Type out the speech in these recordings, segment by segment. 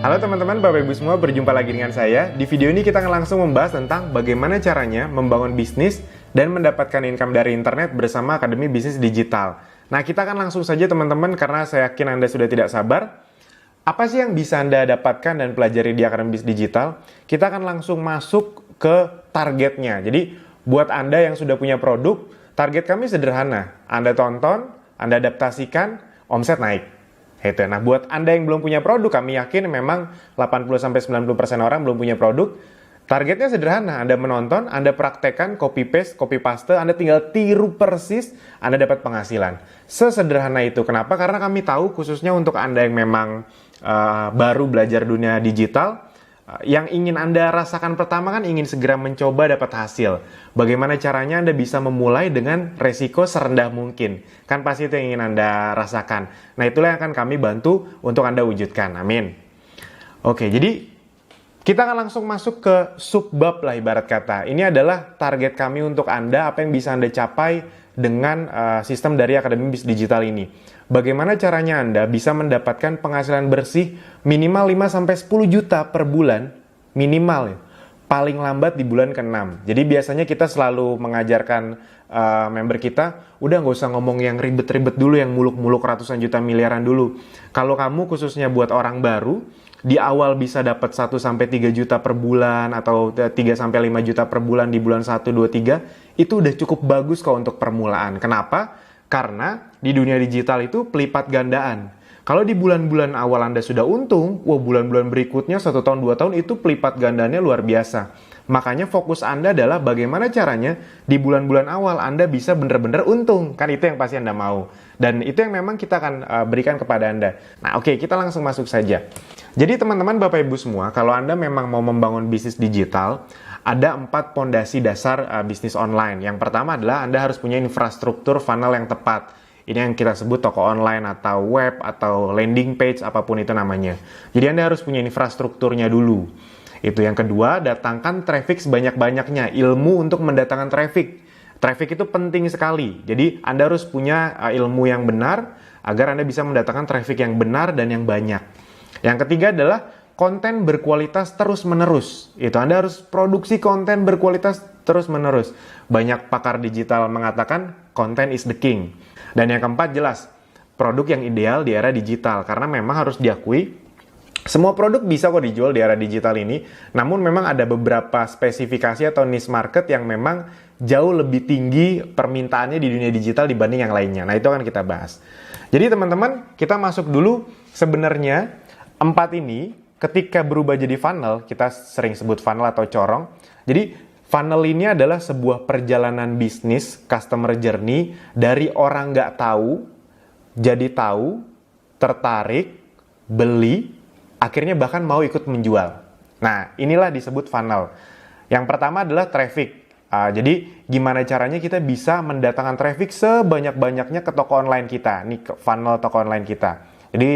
Halo teman-teman, Bapak Ibu semua, berjumpa lagi dengan saya. Di video ini kita akan langsung membahas tentang bagaimana caranya membangun bisnis dan mendapatkan income dari internet bersama Akademi Bisnis Digital. Nah, kita akan langsung saja teman-teman, karena saya yakin Anda sudah tidak sabar. Apa sih yang bisa Anda dapatkan dan pelajari di Akademi Bisnis Digital? Kita akan langsung masuk ke targetnya. Jadi, buat Anda yang sudah punya produk, target kami sederhana. Anda tonton, Anda adaptasikan, omset naik. Nah, buat Anda yang belum punya produk, kami yakin memang 80-90% orang belum punya produk. Targetnya sederhana, Anda menonton, Anda praktekkan, copy paste, Anda tinggal tiru persis, Anda dapat penghasilan. Sesederhana itu. Kenapa? Karena kami tahu khususnya untuk Anda yang memang baru belajar dunia digital, yang ingin Anda rasakan pertama kan ingin segera mencoba dapat hasil. Bagaimana caranya Anda bisa memulai dengan resiko serendah mungkin. Kan pasti itu yang ingin Anda rasakan. Nah, itulah yang akan kami bantu untuk Anda wujudkan. Amin. Oke, jadi kita akan langsung masuk ke subbab lah ibarat kata. Ini adalah target kami untuk Anda, apa yang bisa Anda capai dengan sistem dari Akademi Bisnis Digital ini. Bagaimana caranya Anda bisa mendapatkan penghasilan bersih minimal 5-10 juta per bulan, minimal ya. Paling lambat di bulan ke-6. Jadi biasanya kita selalu mengajarkan member kita, udah nggak usah ngomong yang ribet-ribet dulu, yang muluk-muluk ratusan juta miliaran dulu. Kalau kamu khususnya buat orang baru, di awal bisa dapat 1-3 juta per bulan atau 3-5 juta per bulan di bulan 1, 2, 3, itu udah cukup bagus kok untuk permulaan. Kenapa? Karena di dunia digital itu pelipat gandaan. Kalau di bulan-bulan awal Anda sudah untung, bulan-bulan berikutnya 1 tahun, 2 tahun itu pelipat gandanya luar biasa. Makanya fokus Anda adalah bagaimana caranya di bulan-bulan awal Anda bisa benar-benar untung. Kan itu yang pasti Anda mau. Dan itu yang memang kita akan berikan kepada Anda. Nah, oke, kita langsung masuk saja. Jadi teman-teman, Bapak Ibu semua, kalau Anda memang mau membangun bisnis digital, ada 4 pondasi dasar bisnis online. Yang pertama adalah Anda harus punya infrastruktur funnel yang tepat. Ini yang kita sebut toko online atau web atau landing page, apapun itu namanya. Jadi Anda harus punya infrastrukturnya dulu. Itu yang kedua, datangkan traffic sebanyak-banyaknya. Ilmu untuk mendatangkan traffic. Traffic itu penting sekali. Jadi Anda harus punya ilmu yang benar agar Anda bisa mendatangkan traffic yang benar dan yang banyak. Yang ketiga adalah konten berkualitas terus-menerus. Itu Anda harus produksi konten berkualitas terus-menerus. Banyak pakar digital mengatakan content is the king. Dan yang keempat jelas, produk yang ideal di era digital. Karena memang harus diakui, semua produk bisa kok dijual di era digital ini. Namun memang ada beberapa spesifikasi atau niche market yang memang jauh lebih tinggi permintaannya di dunia digital dibanding yang lainnya. Nah, itu akan kita bahas. Jadi teman-teman, kita masuk dulu. Sebenarnya 4 ini ketika berubah jadi funnel, kita sering sebut funnel atau corong. Jadi funnel ini adalah sebuah perjalanan bisnis, customer journey, dari orang nggak tahu, jadi tahu, tertarik, beli, akhirnya bahkan mau ikut menjual. Nah, inilah disebut funnel. Yang pertama adalah traffic. Jadi, gimana caranya kita bisa mendatangkan traffic sebanyak-banyaknya ke toko online kita. Ini funnel toko online kita. Jadi,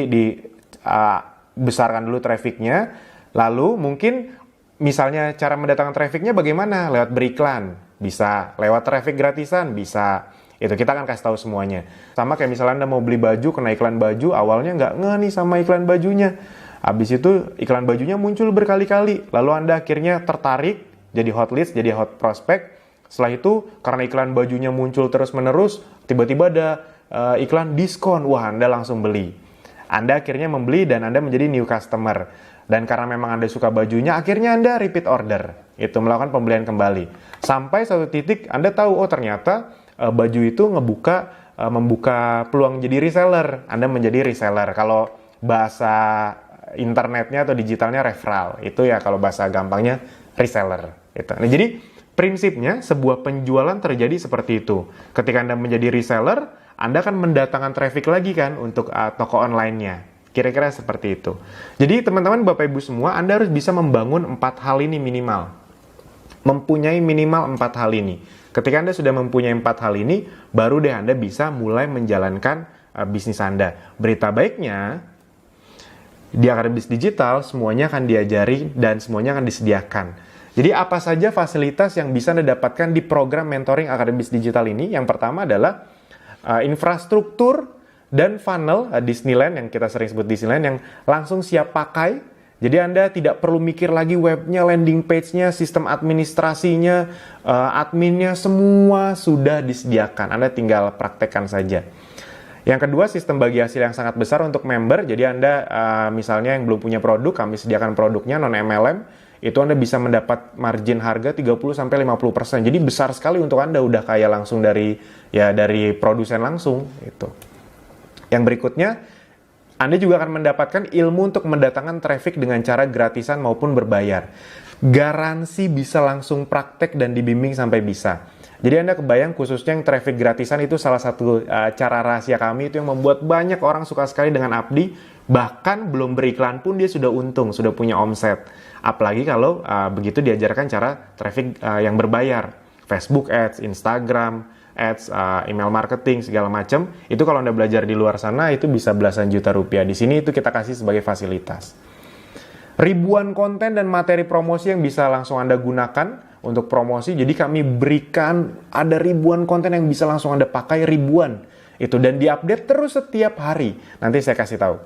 besarkan dulu trafficnya, lalu mungkin misalnya cara mendatangkan trafficnya bagaimana? Lewat beriklan, bisa. Lewat traffic gratisan, bisa. Itu kita akan kasih tahu semuanya. Sama kayak misalnya Anda mau beli baju, kena iklan baju, awalnya nggak ngeh nih sama iklan bajunya. Habis itu iklan bajunya muncul berkali-kali, lalu Anda akhirnya tertarik, jadi hot list, jadi hot prospect. Setelah itu, karena iklan bajunya muncul terus-menerus, tiba-tiba ada iklan diskon, wah Anda langsung beli. Anda akhirnya membeli dan Anda menjadi new customer. Dan karena memang Anda suka bajunya, akhirnya Anda repeat order. Itu melakukan pembelian kembali. Sampai satu titik Anda tahu, oh ternyata baju itu membuka peluang jadi reseller. Anda menjadi reseller. Kalau bahasa internetnya atau digitalnya referral. Itu ya kalau bahasa gampangnya reseller. Itu. Nah, jadi prinsipnya sebuah penjualan terjadi seperti itu. Ketika Anda menjadi reseller, Anda akan mendatangkan traffic lagi kan untuk toko online-nya. Kira-kira seperti itu. Jadi teman-teman, Bapak Ibu semua, Anda harus bisa membangun 4 hal ini minimal. Mempunyai minimal 4 hal ini. Ketika Anda sudah mempunyai 4 hal ini, baru deh Anda bisa mulai menjalankan bisnis Anda. Berita baiknya, di Akademi Bisnis Digital semuanya akan diajari dan semuanya akan disediakan. Jadi apa saja fasilitas yang bisa Anda dapatkan di program mentoring Akademi Bisnis Digital ini? Yang pertama adalah infrastruktur dan funnel Disneyland, yang kita sering sebut Disneyland, yang langsung siap pakai Jadi Anda tidak perlu mikir lagi webnya, landing page-nya, sistem administrasinya, adminnya, semua sudah disediakan. Anda tinggal praktekkan saja. Yang kedua, sistem bagi hasil yang sangat besar untuk member. Jadi Anda misalnya yang belum punya produk, kami sediakan produknya non-MLM, itu Anda bisa mendapat margin harga 30-50%. Jadi besar sekali untuk Anda, udah kayak langsung dari produsen langsung. Gitu. Yang berikutnya, Anda juga akan mendapatkan ilmu untuk mendatangkan traffic dengan cara gratisan maupun berbayar. Garansi bisa langsung praktek dan dibimbing sampai bisa. Jadi Anda kebayang khususnya yang traffic gratisan itu salah satu cara rahasia kami itu yang membuat banyak orang suka sekali dengan Abdi. Bahkan belum beriklan pun dia sudah untung, sudah punya omset. Apalagi kalau begitu diajarkan cara traffic yang berbayar. Facebook Ads, Instagram Ads, email marketing, segala macam. Itu kalau Anda belajar di luar sana, itu bisa belasan juta rupiah. Di sini itu kita kasih sebagai fasilitas. Ribuan konten dan materi promosi yang bisa langsung Anda gunakan untuk promosi. Jadi kami berikan ada ribuan konten yang bisa langsung Anda pakai, ribuan. Itu dan diupdate terus setiap hari. Nanti saya kasih tahu.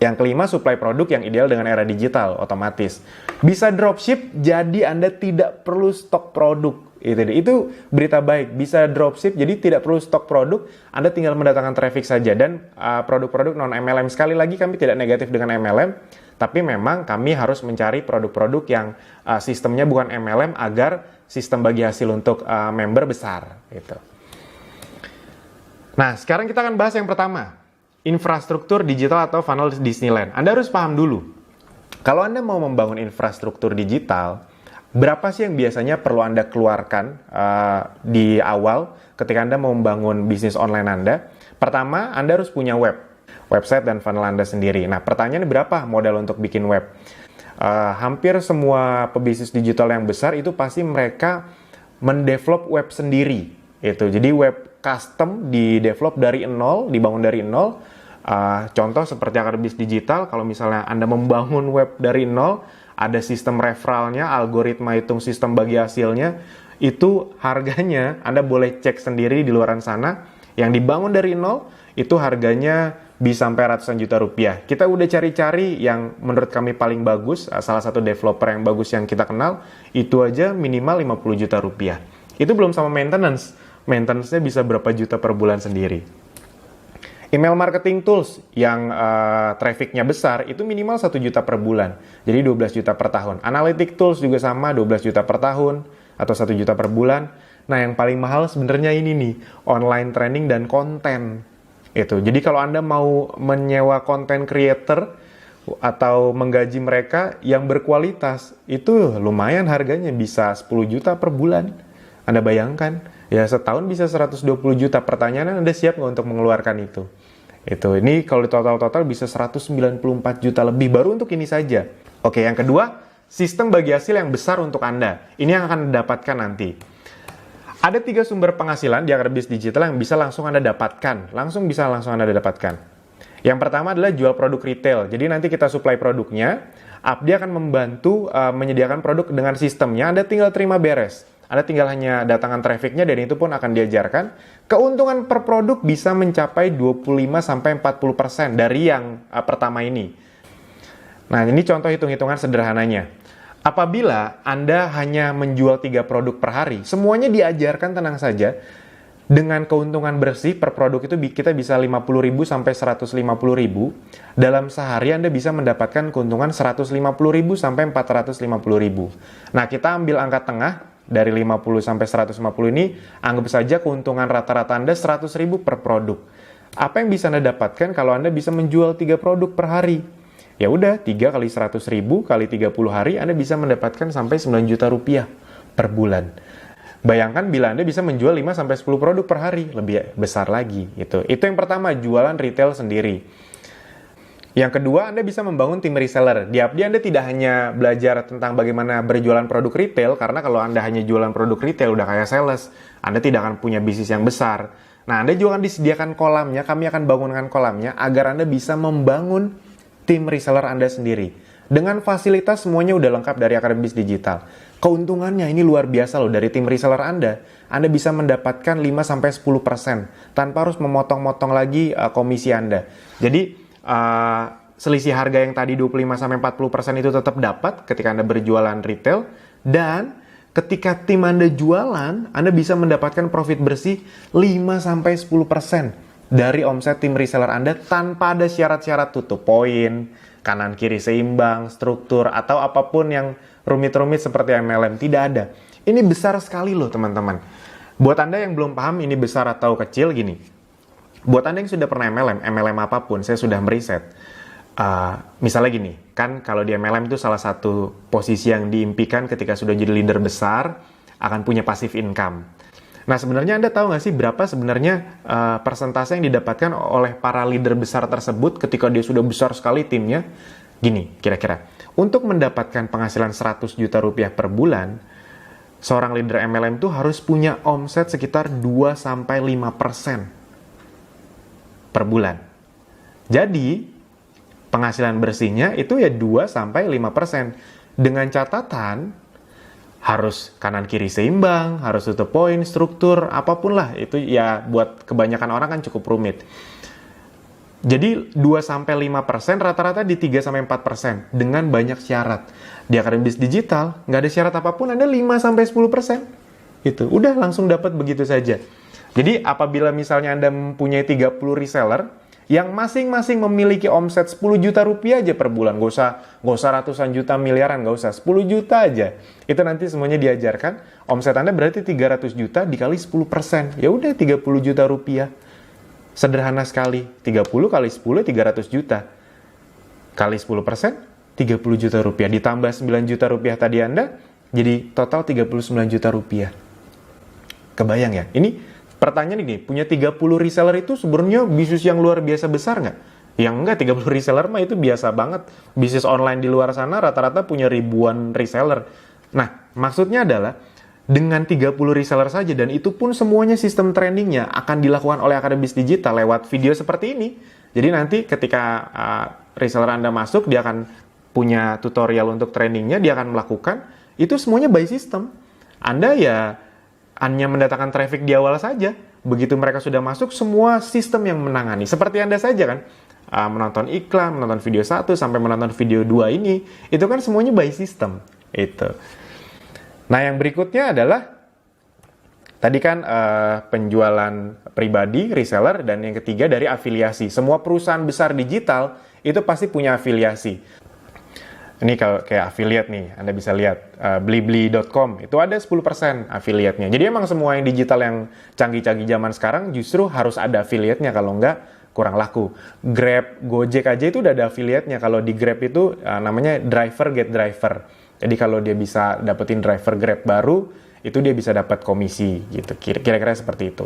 Yang kelima, supply produk yang ideal dengan era digital, otomatis. Bisa dropship, jadi Anda tidak perlu stok produk. Itu berita baik, bisa dropship, jadi tidak perlu stok produk, Anda tinggal mendatangkan traffic saja. Dan produk-produk non-MLM, sekali lagi kami tidak negatif dengan MLM, tapi memang kami harus mencari produk-produk yang sistemnya bukan MLM agar sistem bagi hasil untuk member besar. Gitu. Nah, sekarang kita akan bahas yang pertama, infrastruktur digital atau funnel Disneyland. Anda harus paham dulu, kalau Anda mau membangun infrastruktur digital, berapa sih yang biasanya perlu Anda keluarkan di awal ketika Anda mau membangun bisnis online Anda? Pertama, Anda harus punya website dan funnel Anda sendiri. Nah, pertanyaannya berapa modal untuk bikin web? Hampir semua pebisnis digital yang besar itu pasti mereka mendevelop web sendiri. Jadi web custom didevelop dari nol, dibangun dari nol. Contoh seperti Akademi Digital, kalau misalnya Anda membangun web dari nol, ada sistem referralnya, algoritma hitung sistem bagi hasilnya, itu harganya Anda boleh cek sendiri di luaran sana, yang dibangun dari nol, itu harganya bisa sampai ratusan juta rupiah. Kita udah cari-cari yang menurut kami paling bagus, salah satu developer yang bagus yang kita kenal, itu aja minimal 50 juta rupiah. Itu belum sama maintenance. Maintenance-nya bisa berapa juta per bulan sendiri. Email marketing tools yang traffic-nya besar itu minimal 1 juta per bulan. Jadi 12 juta per tahun. Analytic tools juga sama, 12 juta per tahun atau 1 juta per bulan. Nah, yang paling mahal sebenarnya ini nih, online training dan konten. Jadi kalau Anda mau menyewa content creator atau menggaji mereka yang berkualitas, itu lumayan harganya, bisa 10 juta per bulan. Anda bayangkan, ya setahun bisa 120 juta. Pertanyaannya, Anda siap nggak untuk mengeluarkan itu? Ini kalau di total bisa 194 juta lebih baru untuk ini saja. Oke, yang kedua, sistem bagi hasil yang besar untuk Anda. Ini yang akan Anda dapatkan nanti. Ada 3 sumber penghasilan di Akademi Digital yang bisa langsung Anda dapatkan. Langsung Anda dapatkan. Yang pertama adalah jual produk retail. Jadi nanti kita supply produknya, Abdi akan membantu menyediakan produk dengan sistemnya. Anda tinggal terima beres. Anda tinggal hanya datangkan trafficnya dan itu pun akan diajarkan. Keuntungan per produk bisa mencapai 25-40% dari yang pertama ini. Nah, ini contoh hitung-hitungan sederhananya. Apabila Anda hanya menjual 3 produk per hari, semuanya diajarkan, tenang saja. Dengan keuntungan bersih per produk itu kita bisa 50.000 sampai 150.000. Dalam sehari Anda bisa mendapatkan keuntungan 150.000 sampai 450.000. Nah, kita ambil angka tengah. Dari 50 sampai 150 ini, anggap saja keuntungan rata-rata Anda 100.000 per produk. Apa yang bisa Anda dapatkan kalau Anda bisa menjual 3 produk per hari? Ya udah, 3 kali 100.000 kali 30 hari, Anda bisa mendapatkan sampai 9 juta rupiah per bulan. Bayangkan bila Anda bisa menjual 5 sampai 10 produk per hari, lebih besar lagi. Itu yang pertama, jualan retail sendiri. Yang kedua, Anda bisa membangun tim reseller. Di Abdi Anda tidak hanya belajar tentang bagaimana berjualan produk retail, karena kalau Anda hanya jualan produk retail, udah kayak sales, Anda tidak akan punya bisnis yang besar. Nah, Anda juga akan disediakan kolamnya, kami akan bangunkan kolamnya, agar Anda bisa membangun tim reseller Anda sendiri. Dengan fasilitas semuanya udah lengkap dari Akademi Digital. Keuntungannya ini luar biasa loh, dari tim reseller Anda bisa mendapatkan 5-10% tanpa harus memotong-motong lagi komisi Anda. Jadi, selisih harga yang tadi 25-40% itu tetap dapat ketika Anda berjualan retail, dan ketika tim Anda jualan, Anda bisa mendapatkan profit bersih 5-10% dari omset tim reseller Anda tanpa ada syarat-syarat tutup poin, kanan kiri seimbang, struktur, atau apapun yang rumit-rumit seperti MLM. Tidak ada. Ini besar sekali loh teman-teman. Buat Anda yang belum paham ini besar atau kecil, gini. Buat Anda yang sudah pernah MLM apapun, saya sudah meriset. Misalnya gini, kan kalau di MLM itu salah satu posisi yang diimpikan ketika sudah jadi leader besar, akan punya passive income. Nah sebenarnya Anda tahu nggak sih berapa sebenarnya persentase yang didapatkan oleh para leader besar tersebut ketika dia sudah besar sekali timnya? Gini, kira-kira. Untuk mendapatkan penghasilan 100 juta rupiah per bulan, seorang leader MLM itu harus punya omset sekitar 2-5% per bulan. Jadi, penghasilan bersihnya itu ya 2-5%. Dengan catatan, harus kanan kiri seimbang, harus tutup poin, struktur, apapun lah. Itu ya buat kebanyakan orang kan cukup rumit. Jadi 2-5%, rata-rata di 3-4% dengan banyak syarat. Di Akademi Bisnis Digital, nggak ada syarat apapun, Anda 5-10%. Itu, udah langsung dapat begitu saja. Jadi apabila misalnya Anda mempunyai 30 reseller, yang masing-masing memiliki omset 10 juta rupiah aja per bulan, nggak usah ratusan juta miliaran, nggak usah, 10 juta aja. Itu nanti semuanya diajarkan, omset Anda berarti 300 juta dikali 10%. Ya udah 30 juta rupiah. Sederhana sekali, 30 kali 10, 300 juta. Kali 10%, 30 juta rupiah. Ditambah 9 juta rupiah tadi Anda, jadi total 39 juta rupiah. Kebayang ya? Ini pertanyaan ini, punya 30 reseller itu sebenarnya bisnis yang luar biasa besar nggak? Yang enggak, 30 reseller mah itu biasa banget. Bisnis online di luar sana rata-rata punya ribuan reseller. Nah, maksudnya adalah dengan 30 reseller saja, dan itu pun semuanya sistem trainingnya akan dilakukan oleh Akademi Bisnis Digital lewat video seperti ini. Jadi nanti ketika reseller Anda masuk, dia akan punya tutorial untuk trainingnya, dia akan melakukan. Itu semuanya by system. Anda ya hanya mendatangkan traffic di awal saja. Begitu mereka sudah masuk, semua sistem yang menangani. Seperti Anda saja kan, menonton iklan, menonton video 1 sampai menonton video 2 ini, itu kan semuanya by system. Itu. Nah yang berikutnya adalah, tadi kan penjualan pribadi, reseller, dan yang ketiga dari afiliasi. Semua perusahaan besar digital itu pasti punya afiliasi. Ini kalau kayak affiliate nih, Anda bisa lihat blibli.com itu ada 10% affiliate-nya. Jadi emang semua yang digital yang canggih-canggih zaman sekarang justru harus ada affiliate-nya, kalau enggak kurang laku. Grab, Gojek aja itu udah ada affiliate-nya. Kalau di Grab itu namanya driver get driver. Jadi kalau dia bisa dapetin driver Grab baru, itu dia bisa dapat komisi gitu. Kira-kira seperti itu.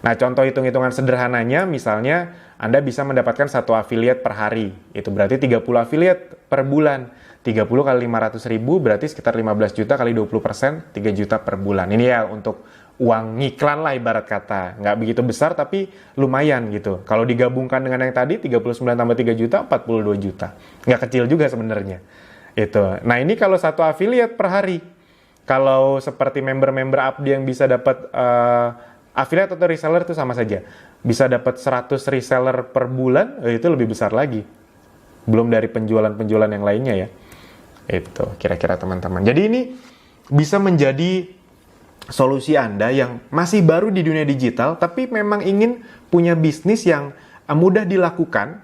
Nah, contoh hitung-hitungan sederhananya, misalnya Anda bisa mendapatkan satu affiliate per hari. Itu berarti 30 affiliate per bulan. 30 kali 500 ribu berarti sekitar 15 juta kali 20%, 3 juta per bulan. Ini ya untuk uang ngiklan lah ibarat kata. Nggak begitu besar tapi lumayan gitu. Kalau digabungkan dengan yang tadi, 39 tambah 3 juta, 42 juta. Nggak kecil juga sebenarnya. Itu. Nah, ini kalau satu affiliate per hari. Kalau seperti member-member Abdi yang bisa dapat affiliate atau reseller itu sama saja. Bisa dapat 100 reseller per bulan, itu lebih besar lagi. Belum dari penjualan-penjualan yang lainnya ya. Itu kira-kira teman-teman. Jadi ini bisa menjadi solusi Anda yang masih baru di dunia digital, tapi memang ingin punya bisnis yang mudah dilakukan,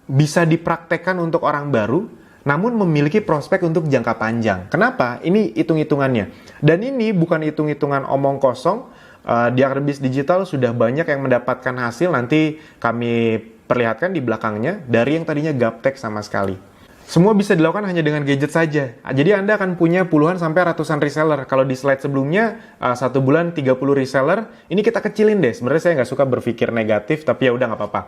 bisa dipraktekkan untuk orang baru, namun memiliki prospek untuk jangka panjang. Kenapa? Ini hitung-hitungannya. Dan ini bukan hitung-hitungan omong kosong. Di Akademi Bisnis Digital sudah banyak yang mendapatkan hasil. Nanti kami perlihatkan di belakangnya dari yang tadinya gaptek sama sekali. Semua bisa dilakukan hanya dengan gadget saja. Jadi Anda akan punya puluhan sampai ratusan reseller. Kalau di slide sebelumnya, 1 bulan 30 reseller. Ini kita kecilin deh. Sebenarnya saya nggak suka berpikir negatif, tapi ya udah nggak apa-apa.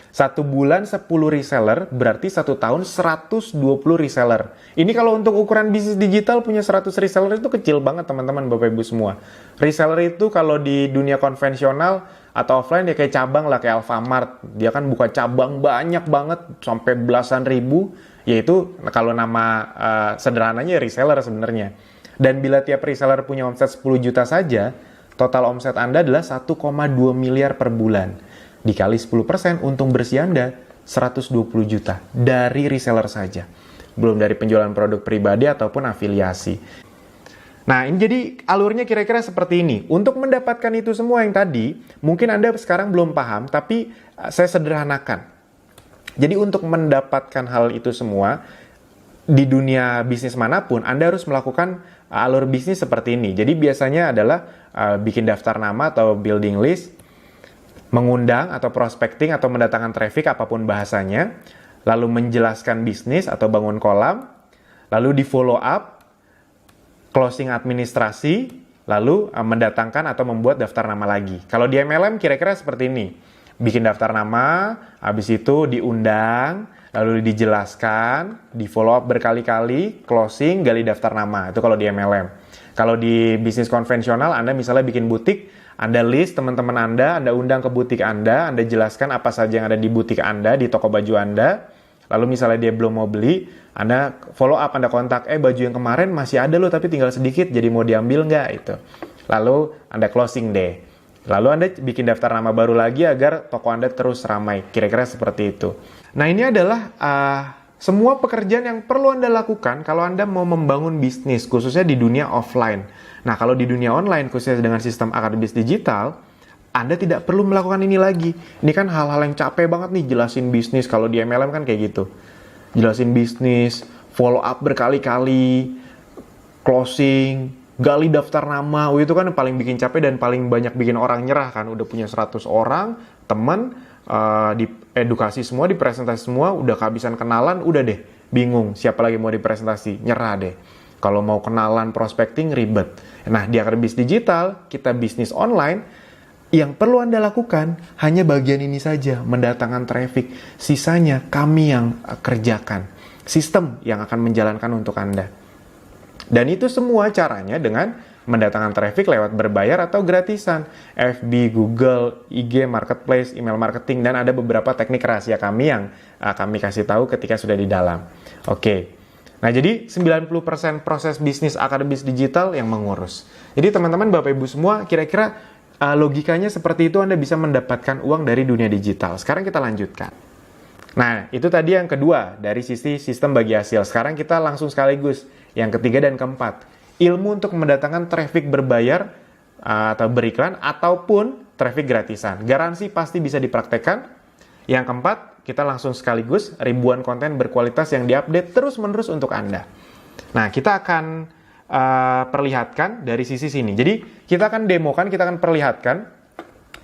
1 bulan 10 reseller, berarti 1 tahun 120 reseller. Ini kalau untuk ukuran bisnis digital punya 100 reseller itu kecil banget teman-teman, Bapak Ibu semua. Reseller itu kalau di dunia konvensional atau offline ya kayak cabang lah, kayak Alfamart. Dia kan buka cabang banyak banget, sampai belasan ribu. Yaitu kalau nama sederhananya reseller sebenarnya. Dan bila tiap reseller punya omset 10 juta saja, total omset Anda adalah 1,2 miliar per bulan. Dikali 10%, untung bersih Anda 120 juta dari reseller saja. Belum dari penjualan produk pribadi ataupun afiliasi. Nah, ini jadi alurnya kira-kira seperti ini. Untuk mendapatkan itu semua yang tadi, mungkin Anda sekarang belum paham, tapi saya sederhanakan. Jadi untuk mendapatkan hal itu semua, di dunia bisnis manapun, Anda harus melakukan alur bisnis seperti ini. Jadi biasanya adalah bikin daftar nama atau building list, mengundang atau prospecting atau mendatangkan traffic apapun bahasanya, lalu menjelaskan bisnis atau bangun kolam, lalu di follow up, closing administrasi, lalu mendatangkan atau membuat daftar nama lagi. Kalau di MLM kira-kira seperti ini. Bikin daftar nama, habis itu diundang, lalu dijelaskan, di follow up berkali-kali, closing, gali daftar nama. Itu kalau di MLM. Kalau di bisnis konvensional, Anda misalnya bikin butik, Anda list teman-teman Anda undang ke butik Anda jelaskan apa saja yang ada di butik Anda, di toko baju Anda. Lalu misalnya dia belum mau beli, Anda follow up, Anda kontak, baju yang kemarin masih ada loh tapi tinggal sedikit, jadi mau diambil nggak? Itu. Lalu Anda closing deh. Lalu Anda bikin daftar nama baru lagi agar toko Anda terus ramai. Kira-kira seperti itu. Nah, ini adalah semua pekerjaan yang perlu Anda lakukan kalau Anda mau membangun bisnis, khususnya di dunia offline. Nah, kalau di dunia online, khususnya dengan sistem akademis digital, Anda tidak perlu melakukan ini lagi. Ini kan hal-hal yang capek banget nih, jelasin bisnis. Kalau di MLM kan kayak gitu. Jelasin bisnis, follow up berkali-kali, closing, gali daftar nama, itu kan paling bikin capek dan paling banyak bikin orang nyerah kan. Udah punya 100 orang, teman, di edukasi semua, di presentasi semua, udah kehabisan kenalan, udah deh, bingung siapa lagi mau dipresentasi, nyerah deh. Kalau mau kenalan, prospecting, ribet. Nah, di akademis digital, kita bisnis online, yang perlu Anda lakukan hanya bagian ini saja, mendatangkan traffic. Sisanya kami yang kerjakan. Sistem yang akan menjalankan untuk Anda. Dan itu semua caranya dengan mendatangkan traffic lewat berbayar atau gratisan. FB, Google, IG, Marketplace, email marketing, dan ada beberapa teknik rahasia kami yang kami kasih tahu ketika sudah di dalam. Oke. Nah, jadi 90% proses bisnis akademis digital yang mengurus. Jadi teman-teman, Bapak Ibu semua, kira-kira logikanya seperti itu Anda bisa mendapatkan uang dari dunia digital. Sekarang kita lanjutkan. Nah, itu tadi yang kedua dari sisi sistem bagi hasil. Sekarang kita langsung sekaligus yang ketiga dan keempat. Ilmu untuk mendatangkan traffic berbayar atau beriklan ataupun traffic gratisan. Garansi pasti bisa dipraktekkan. Yang keempat, kita langsung sekaligus ribuan konten berkualitas yang diupdate terus-menerus untuk Anda. Nah, kita akan perlihatkan dari sisi sini. Jadi, kita akan demokan, kita akan perlihatkan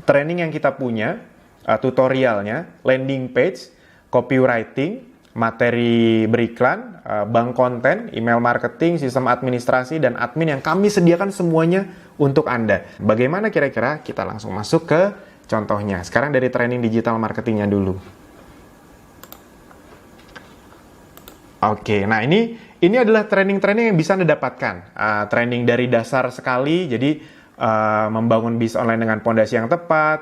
training yang kita punya, tutorialnya, landing page, copywriting, materi beriklan, bank konten, email marketing, sistem administrasi, dan admin yang kami sediakan semuanya untuk Anda. Bagaimana kira-kira? Kita langsung masuk ke contohnya. Sekarang dari training digital marketingnya dulu. Oke, nah ini adalah training-training yang bisa Anda dapatkan. Training dari dasar sekali, jadi membangun bisnis online dengan pondasi yang tepat.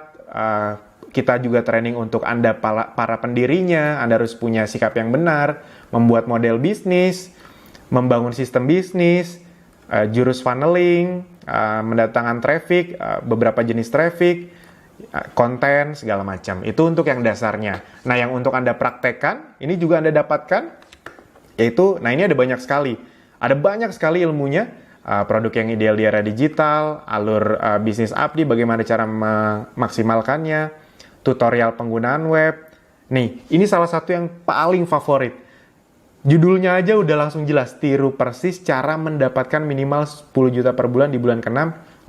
Kita juga training untuk Anda para pendirinya. Anda harus punya sikap yang benar, membuat model bisnis, membangun sistem bisnis, jurus funneling, mendatangkan traffic, beberapa jenis traffic, konten, segala macam. Itu untuk yang dasarnya. Nah, yang untuk Anda praktekkan, ini juga Anda dapatkan, yaitu, nah ini ada banyak sekali. Ada banyak sekali ilmunya, produk yang ideal di era digital, alur bisnis abdi, bagaimana cara memaksimalkannya, tutorial penggunaan web. Nih, ini salah satu yang paling favorit. Judulnya aja udah langsung jelas, tiru persis cara mendapatkan minimal 10 juta per bulan di bulan ke-6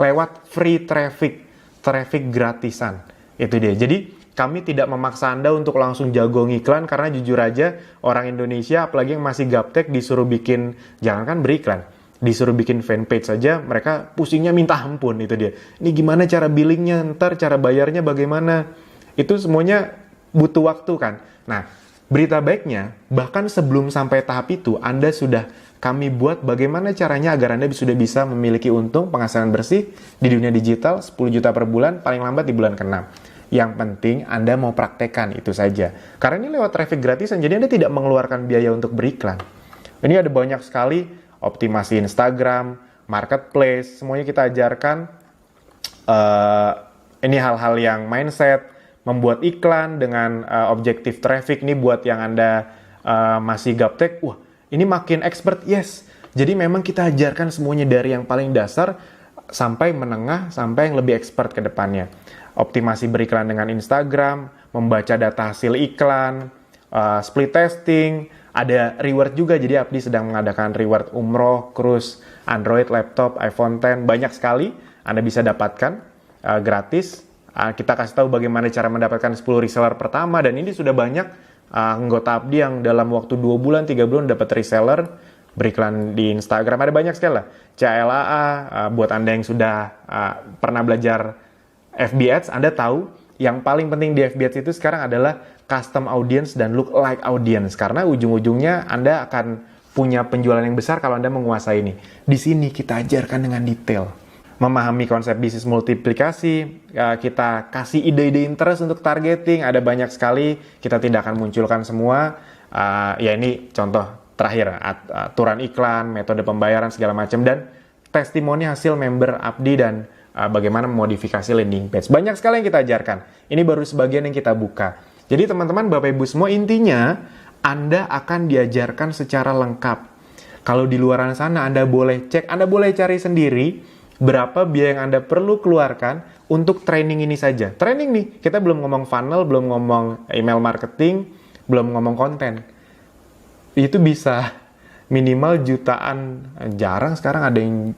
lewat free traffic gratisan. Itu dia. Jadi, kami tidak memaksa Anda untuk langsung jago ngiklan, karena jujur aja orang Indonesia, apalagi yang masih gaptek, disuruh bikin, jangankan beriklan, disuruh bikin fanpage saja, mereka pusingnya minta ampun. Itu dia. Ini gimana cara billingnya, ntar cara bayarnya bagaimana? Itu semuanya butuh waktu kan. Nah, berita baiknya, bahkan sebelum sampai tahap itu, Anda sudah kami buat bagaimana caranya agar Anda sudah bisa memiliki untung penghasilan bersih di dunia digital 10 juta per bulan, paling lambat di bulan ke-6. Yang penting Anda mau praktekkan, itu saja. Karena ini lewat traffic gratisan, jadi Anda tidak mengeluarkan biaya untuk beriklan. Ini ada banyak sekali, optimasi Instagram, marketplace, semuanya kita ajarkan. Ini hal-hal yang mindset, membuat iklan dengan objektif traffic nih buat yang Anda masih gaptek. Wah, ini makin expert, yes. Jadi memang kita ajarkan semuanya dari yang paling dasar sampai menengah, sampai yang lebih expert ke depannya. Optimasi beriklan dengan Instagram, membaca data hasil iklan, split testing, ada reward juga. Jadi Apdi sedang mengadakan reward umroh, cruise, Android, laptop, iPhone X, banyak sekali Anda bisa dapatkan gratis. Kita kasih tahu bagaimana cara mendapatkan 10 reseller pertama, dan ini sudah banyak anggota Apdi yang dalam waktu 2 bulan, 3 bulan dapat reseller, beriklan di Instagram. Ada banyak sekali lah. CLAA, buat Anda yang sudah pernah belajar FB Ads, Anda tahu yang paling penting di FB Ads itu sekarang adalah custom audience dan look like audience. Karena ujung-ujungnya Anda akan punya penjualan yang besar kalau Anda menguasai ini. Di sini kita ajarkan dengan detail. Memahami konsep bisnis multiplikasi, kita kasih ide-ide interest untuk targeting, ada banyak sekali, kita tidak akan munculkan semua. Ya ini contoh terakhir, aturan iklan, metode pembayaran segala macam, dan testimoni hasil member Apdi dan bagaimana memodifikasi landing page. Banyak sekali yang kita ajarkan. Ini baru sebagian yang kita buka. Jadi teman-teman, Bapak Ibu semua, intinya Anda akan diajarkan secara lengkap. Kalau di luar sana Anda boleh cek, Anda boleh cari sendiri berapa biaya yang Anda perlu keluarkan untuk training ini saja. Training nih, kita belum ngomong funnel, belum ngomong email marketing, belum ngomong konten. Itu bisa minimal jutaan. Jarang sekarang ada yang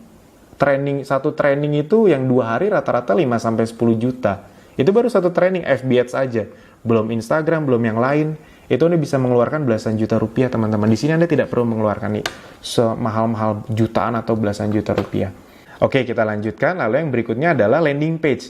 satu training itu yang 2 hari rata-rata 5-10 juta. Itu baru satu training FB Ads aja. Belum Instagram, belum yang lain. Itu Anda bisa mengeluarkan belasan juta rupiah, teman-teman. Di sini Anda tidak perlu mengeluarkan semahal-mahal jutaan atau belasan juta rupiah. Oke, kita lanjutkan. Lalu yang berikutnya adalah landing page.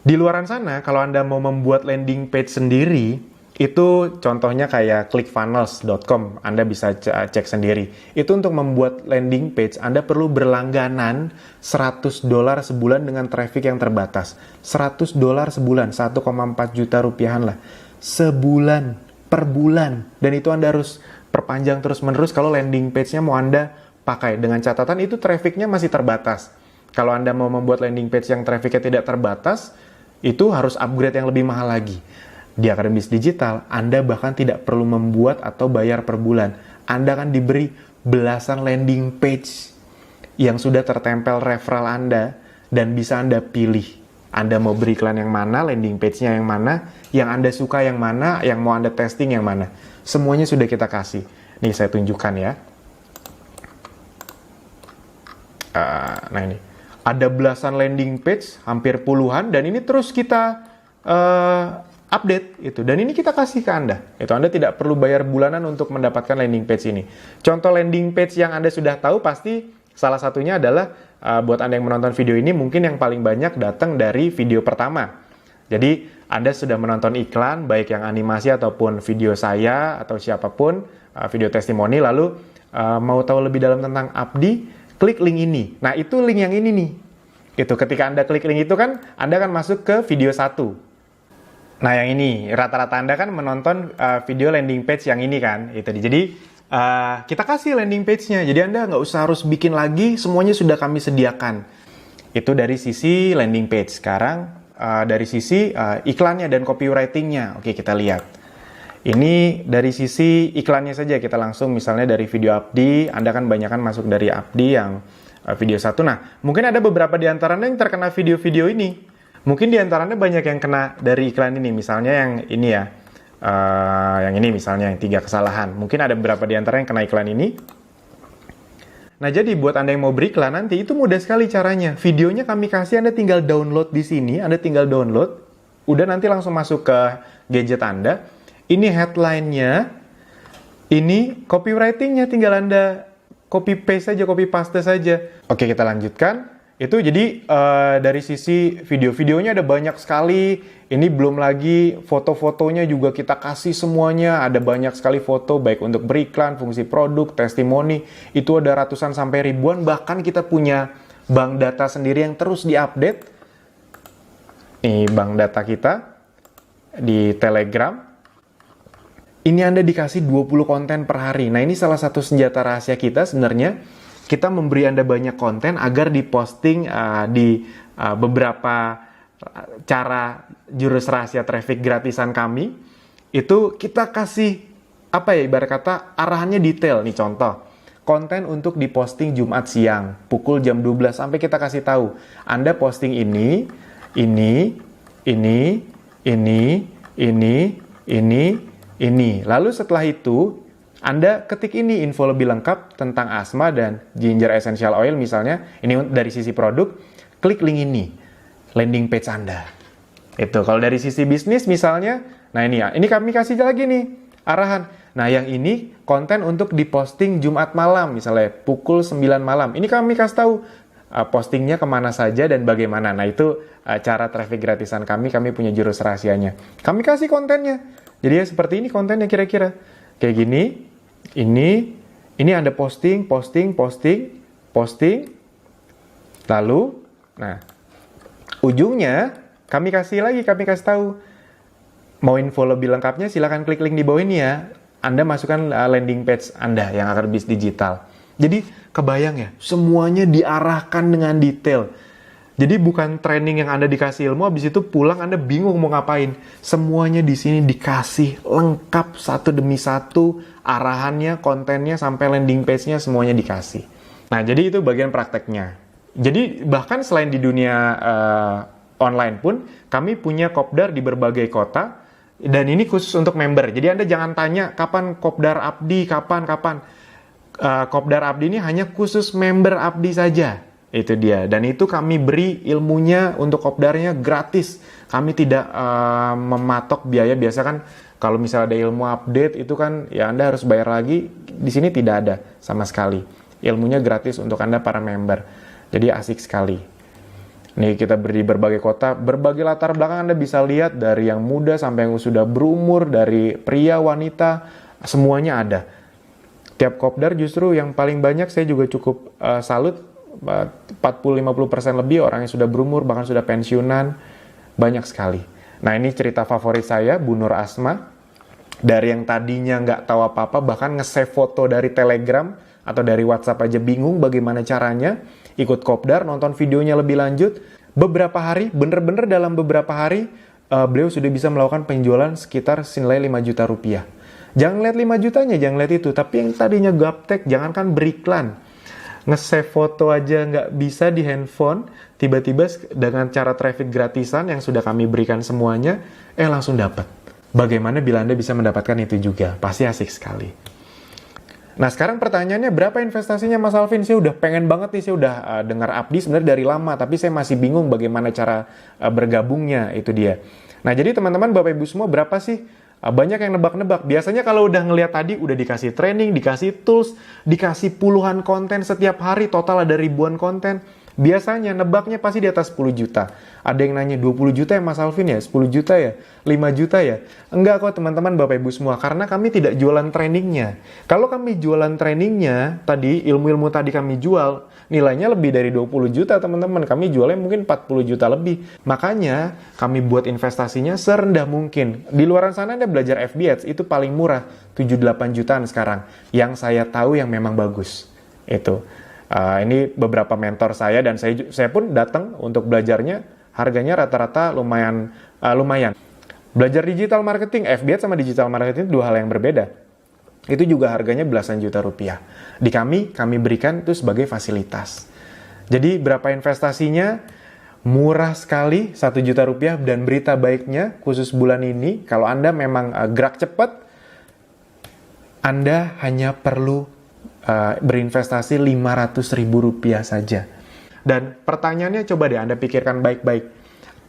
Di luaran sana, kalau Anda mau membuat landing page sendiri, itu contohnya kayak clickfunnels.com, Anda bisa cek sendiri. Itu untuk membuat landing page, Anda perlu berlangganan $100 sebulan dengan traffic yang terbatas. $100 sebulan, 1,4 juta rupiahan lah. Sebulan, per bulan. Dan itu Anda harus perpanjang terus-menerus kalau landing page-nya mau Anda pakai. Dengan catatan itu traffic-nya masih terbatas. Kalau Anda mau membuat landing page yang traffic-nya tidak terbatas, itu harus upgrade yang lebih mahal lagi. Di Akademi Bisnis Digital, Anda bahkan tidak perlu membuat atau bayar per bulan. Anda akan diberi belasan landing page yang sudah tertempel referral Anda, dan bisa Anda pilih. Anda mau beriklan yang mana, landing page-nya yang mana, yang Anda suka yang mana, yang mau Anda testing yang mana. Semuanya sudah kita kasih. Nih saya tunjukkan ya. Nah ini. Ada belasan landing page, hampir puluhan, dan ini terus kita update itu, dan ini kita kasih ke Anda. Itu Anda tidak perlu bayar bulanan untuk mendapatkan landing page ini. Contoh landing page yang Anda sudah tahu pasti salah satunya adalah buat Anda yang menonton video ini mungkin yang paling banyak datang dari video pertama. Jadi Anda sudah menonton iklan baik yang animasi ataupun video saya atau siapapun, video testimoni, lalu mau tahu lebih dalam tentang Apdi, klik link ini. Nah, itu link yang ini nih. Itu ketika Anda klik link itu kan Anda akan masuk ke video 1. Nah, yang ini, rata-rata Anda kan menonton video landing page yang ini kan. Itu. Jadi, kita kasih landing page-nya. Jadi, Anda nggak usah harus bikin lagi, semuanya sudah kami sediakan. Itu dari sisi landing page. Sekarang, dari sisi iklannya dan copywriting-nya. Oke, kita lihat. Ini dari sisi iklannya saja. Kita langsung misalnya dari video Apdi. Anda kan banyak kan masuk dari Apdi yang video 1. Nah, mungkin ada beberapa di antara Anda yang terkena video-video ini. Mungkin di antaranya banyak yang kena dari iklan ini, misalnya yang ini ya, yang ini misalnya yang 3 kesalahan. Mungkin ada beberapa di antara yang kena iklan ini. Nah, jadi buat Anda yang mau beriklan nanti, itu mudah sekali caranya. Videonya kami kasih, Anda tinggal download di sini, Anda tinggal download, udah nanti langsung masuk ke gadget Anda. Ini headline-nya, ini copywriting-nya, tinggal Anda copy paste saja, copy paste saja. Oke, kita lanjutkan. Itu jadi dari sisi video-videonya ada banyak sekali. Ini belum lagi foto-fotonya juga kita kasih semuanya. Ada banyak sekali foto baik untuk beriklan, fungsi produk, testimoni. Itu ada ratusan sampai ribuan. Bahkan kita punya bank data sendiri yang terus diupdate. Ini bank data kita di Telegram. Ini Anda dikasih 20 konten per hari. Nah, ini salah satu senjata rahasia kita sebenarnya. Kita memberi Anda banyak konten agar diposting di beberapa cara jurus rahasia traffic gratisan kami, itu kita kasih, apa ya, ibarat kata arahannya detail. Nih contoh, konten untuk diposting Jumat siang, pukul jam 12, sampai kita kasih tahu, Anda posting ini, ini. Lalu setelah itu, Anda ketik ini info lebih lengkap tentang Asma dan Ginger Essential Oil misalnya, ini dari sisi produk, klik link ini, landing page Anda. Itu kalau dari sisi bisnis misalnya, nah ini kami kasih lagi nih arahan. Nah yang ini konten untuk diposting Jumat malam, misalnya pukul 9 malam. Ini kami kasih tahu postingnya kemana saja dan bagaimana. Nah itu cara traffic gratisan kami punya jurus rahasianya. Kami kasih kontennya. Jadi ya seperti ini kontennya kira-kira. Kayak gini, ini Anda posting. Lalu, nah, ujungnya kami kasih tahu. Mau info lebih lengkapnya silahkan klik link di bawah ini ya. Anda masukkan landing page Anda yang Akademi Digital. Jadi kebayang ya, semuanya diarahkan dengan detail. Jadi bukan training yang Anda dikasih ilmu, habis itu pulang Anda bingung mau ngapain. Semuanya di sini dikasih lengkap satu demi satu, arahannya, kontennya, sampai landing page-nya semuanya dikasih. Nah, jadi itu bagian prakteknya. Jadi bahkan selain di dunia online pun, kami punya kopdar di berbagai kota, dan ini khusus untuk member. Jadi Anda jangan tanya kapan kopdar Abdi, kapan. Kopdar Abdi ini hanya khusus member Abdi saja. Itu dia. Dan itu kami beri ilmunya untuk kopdarnya gratis. Kami tidak mematok biaya. Biasa kan kalau misalnya ada ilmu update itu kan ya Anda harus bayar lagi. Di sini tidak ada sama sekali. Ilmunya gratis untuk Anda para member. Jadi asik sekali. Nih kita beri berbagai kota, berbagai latar belakang Anda bisa lihat dari yang muda sampai yang sudah berumur, dari pria, wanita, semuanya ada. Tiap kopdar justru yang paling banyak saya juga cukup salut, 40-50% lebih orang yang sudah berumur, bahkan sudah pensiunan, banyak sekali. Nah ini cerita favorit saya, Bu Nur Asma, dari yang tadinya nggak tahu apa-apa, bahkan nge-save foto dari Telegram atau dari WhatsApp aja bingung bagaimana caranya, ikut kopdar, nonton videonya lebih lanjut, beberapa hari, bener-bener dalam beberapa hari, beliau sudah bisa melakukan penjualan sekitar senilai 5 juta rupiah. Jangan lihat 5 jutanya, jangan lihat itu, tapi yang tadinya gaptek, jangankan beriklan, nge-save foto aja nggak bisa di handphone, tiba-tiba dengan cara traffic gratisan yang sudah kami berikan semuanya, langsung dapat. Bagaimana bila Anda bisa mendapatkan itu juga? Pasti asik sekali. Nah sekarang pertanyaannya, berapa investasinya Mas Alvin? Saya udah pengen banget nih, saya udah dengar Abdi sebenarnya dari lama, tapi saya masih bingung bagaimana cara bergabungnya, itu dia. Nah jadi teman-teman, Bapak Ibu semua, berapa sih? Banyak yang nebak-nebak. Biasanya kalau udah ngelihat tadi, udah dikasih training, dikasih tools, dikasih puluhan konten setiap hari, total ada ribuan konten. Biasanya nebaknya pasti di atas 10 juta. Ada yang nanya 20 juta ya Mas Alvin ya? 10 juta ya? 5 juta ya? Enggak kok teman-teman, Bapak Ibu semua. Karena kami tidak jualan trainingnya. Kalau kami jualan trainingnya, tadi ilmu-ilmu tadi kami jual, nilainya lebih dari 20 juta teman-teman. Kami jualnya mungkin 40 juta lebih. Makanya kami buat investasinya serendah mungkin. Di luar sana Anda belajar FB Ads, itu paling murah. 7-8 jutaan sekarang. Yang saya tahu yang memang bagus. Itu. Ini beberapa mentor saya dan saya pun datang untuk belajarnya, harganya rata-rata lumayan. Belajar digital marketing, FB Ads sama digital marketing dua hal yang berbeda. Itu juga harganya belasan juta rupiah. Di kami berikan itu sebagai fasilitas. Jadi berapa investasinya? Murah sekali, 1 juta rupiah, dan berita baiknya khusus bulan ini, kalau Anda memang gerak cepat, Anda hanya perlu berinvestasi Rp500.000 saja. Dan pertanyaannya coba deh Anda pikirkan baik-baik.